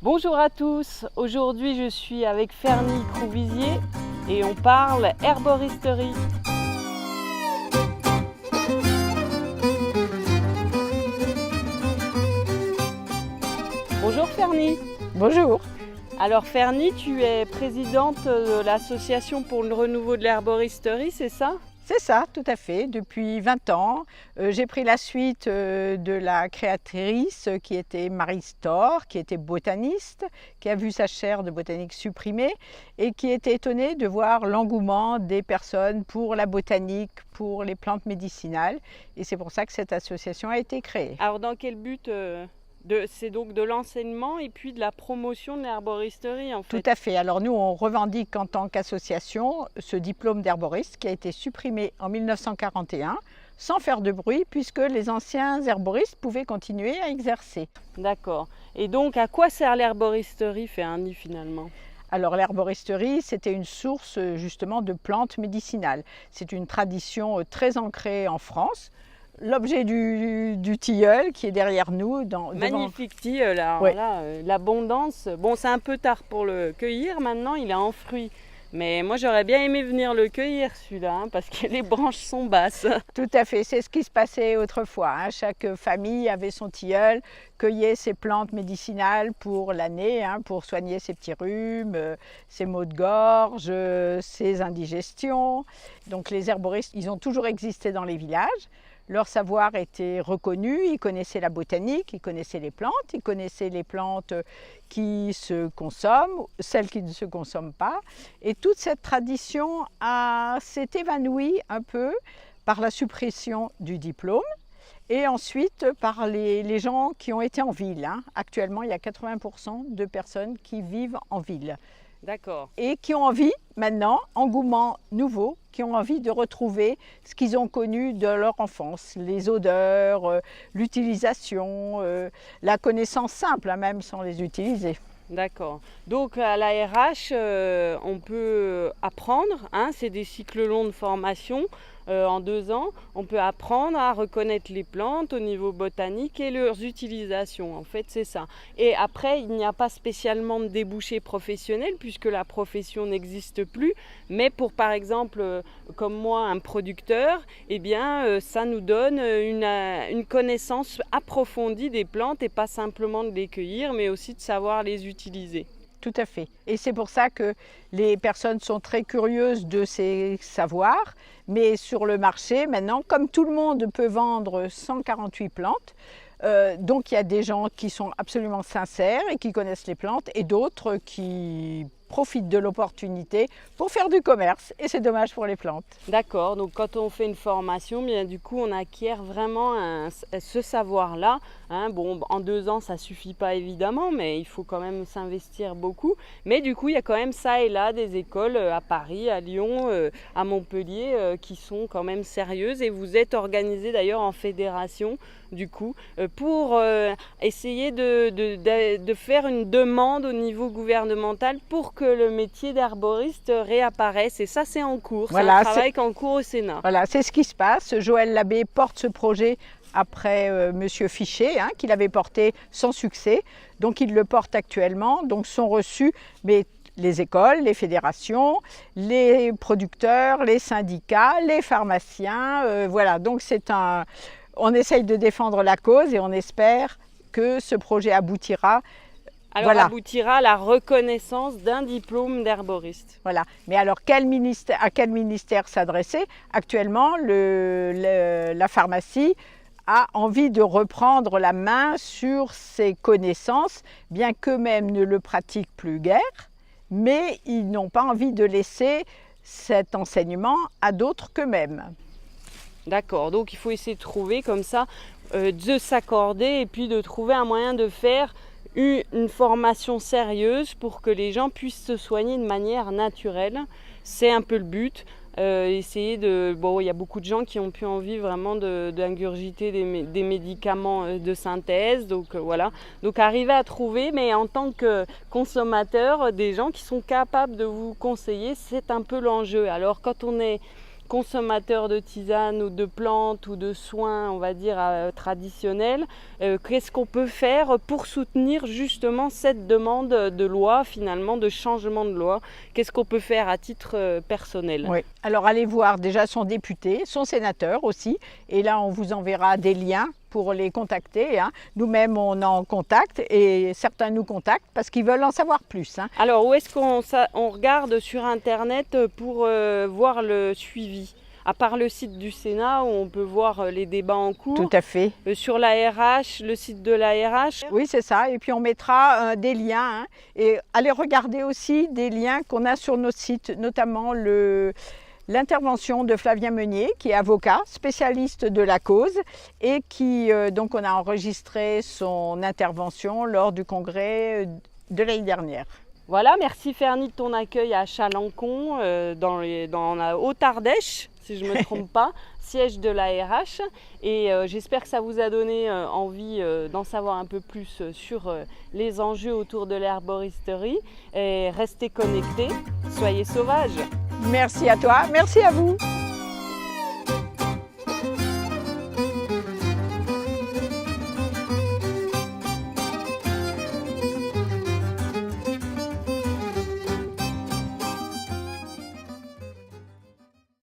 Bonjour à tous, aujourd'hui je suis avec Fernie Crouvisier et on parle herboristerie. Bonjour Fernie. Bonjour. Alors Fernie, tu es présidente de l'association pour le renouveau de l'herboristerie, c'est ça? C'est ça, tout à fait. Depuis 20 ans, j'ai pris la suite de la créatrice qui était Marie Storr, qui était botaniste, qui a vu sa chaire de botanique supprimée et qui était étonnée de voir l'engouement des personnes pour la botanique, pour les plantes médicinales. Et c'est pour ça que cette association a été créée. Alors dans quel but c'est donc de l'enseignement et puis de la promotion de l'herboristerie en fait. Tout à fait. Alors nous, on revendique en tant qu'association ce diplôme d'herboriste qui a été supprimé en 1941 sans faire de bruit puisque les anciens herboristes pouvaient continuer à exercer. D'accord. Et donc à quoi sert l'herboristerie, Fernie, finalement ? Alors l'herboristerie, c'était une source justement de plantes médicinales. C'est une tradition très ancrée en France. L'objet du tilleul qui est derrière nous. Magnifique tilleul, alors ouais. Là, l'abondance. Bon, c'est un peu tard pour le cueillir maintenant, il est en fruit. Mais moi, j'aurais bien aimé venir le cueillir celui-là, hein, parce que les branches sont basses. Tout à fait, c'est ce qui se passait autrefois. Hein. Chaque famille avait son tilleul, cueillait ses plantes médicinales pour l'année, hein, pour soigner ses petits rhumes, ses maux de gorge, ses indigestions. Donc les herboristes, ils ont toujours existé dans les villages. Leur savoir était reconnu, ils connaissaient la botanique, ils connaissaient les plantes qui se consomment, celles qui ne se consomment pas. Et toute cette tradition s'est évanouie un peu par la suppression du diplôme et ensuite par les gens qui ont été en ville. Hein. Actuellement, il y a 80% de personnes qui vivent en ville. D'accord. Et qui ont envie, maintenant, engouement nouveau, qui ont envie de retrouver ce qu'ils ont connu de leur enfance, les odeurs, l'utilisation, la connaissance simple, hein, même sans les utiliser. D'accord. Donc à la RH, on peut apprendre, hein, c'est des cycles longs de formation en 2 ans. On peut apprendre à reconnaître les plantes au niveau botanique et leurs utilisations. En fait, c'est ça. Et après, il n'y a pas spécialement de débouché professionnel puisque la profession n'existe plus. Mais pour, par exemple, comme moi, un producteur, eh bien, ça nous donne une connaissance approfondie des plantes et pas simplement de les cueillir, mais aussi de savoir les utiliser. Tout à fait. Et c'est pour ça que les personnes sont très curieuses de ces savoirs. Mais sur le marché, maintenant, comme tout le monde peut vendre 148 plantes, donc il y a des gens qui sont absolument sincères et qui connaissent les plantes et d'autres qui profitent de l'opportunité pour faire du commerce et c'est dommage pour les plantes. D'accord, donc quand on fait une formation, bien du coup on acquiert vraiment ce savoir-là. Hein. Bon, en 2 ans ça ne suffit pas évidemment, mais il faut quand même s'investir beaucoup. Mais du coup il y a quand même ça et là des écoles à Paris, à Lyon, à Montpellier qui sont quand même sérieuses et vous êtes organisés d'ailleurs en fédération du coup pour essayer de faire une demande au niveau gouvernemental pour que le métier d'herboriste réapparaisse et ça c'est en cours, voilà, c'est un travail qui est en cours au Sénat. Voilà, c'est ce qui se passe. Joël Labbé porte ce projet après Monsieur Fichet, hein, qu'il avait porté sans succès, donc il le porte actuellement, donc sont reçus les écoles, les fédérations, les producteurs, les syndicats, les pharmaciens, voilà, donc on essaye de défendre la cause et on espère que ce projet aboutira. Alors aboutira à la reconnaissance d'un diplôme d'herboriste. Voilà. Mais alors à quel ministère s'adresser ? Actuellement, la pharmacie a envie de reprendre la main sur ses connaissances, bien qu'eux-mêmes ne le pratiquent plus guère, mais ils n'ont pas envie de laisser cet enseignement à d'autres qu'eux-mêmes. D'accord, donc il faut essayer de trouver comme ça, de s'accorder et puis de trouver un moyen de faire une formation sérieuse pour que les gens puissent se soigner de manière naturelle. C'est un peu le but. Essayer de... Bon, il y a beaucoup de gens qui ont plus envie vraiment d'ingurgiter des médicaments de synthèse. Donc voilà. Donc arriver à trouver, mais en tant que consommateur, des gens qui sont capables de vous conseiller, c'est un peu l'enjeu. Alors quand on est consommateurs de tisanes ou de plantes ou de soins, on va dire, traditionnels, qu'est-ce qu'on peut faire pour soutenir justement cette demande de loi, finalement, de changement de loi? Qu'est-ce qu'on peut faire à titre personnel? Oui. Alors allez voir déjà son député, son sénateur aussi, et là on vous enverra des liens pour les contacter. Hein. Nous-mêmes on est en contact et certains nous contactent parce qu'ils veulent en savoir plus. Hein. Alors où est-ce qu'on regarde sur Internet pour voir le suivi? À part le site du Sénat où on peut voir les débats en cours. Tout à fait. Sur l'ARH, le site de l'ARH. Oui, c'est ça. Et puis on mettra des liens. Hein. Et allez regarder aussi des liens qu'on a sur notre site, notamment l'intervention de Flavien Meunier, qui est avocat, spécialiste de la cause, et qui, donc on a enregistré son intervention lors du congrès de l'année dernière. Voilà, merci Fernie de ton accueil à Chalancon, dans la Haute-Ardèche, si je ne me trompe pas, siège de l'ARH. Et j'espère que ça vous a donné envie d'en savoir un peu plus sur les enjeux autour de l'herboristerie. Et restez connectés, soyez sauvages. Merci à toi, merci à vous.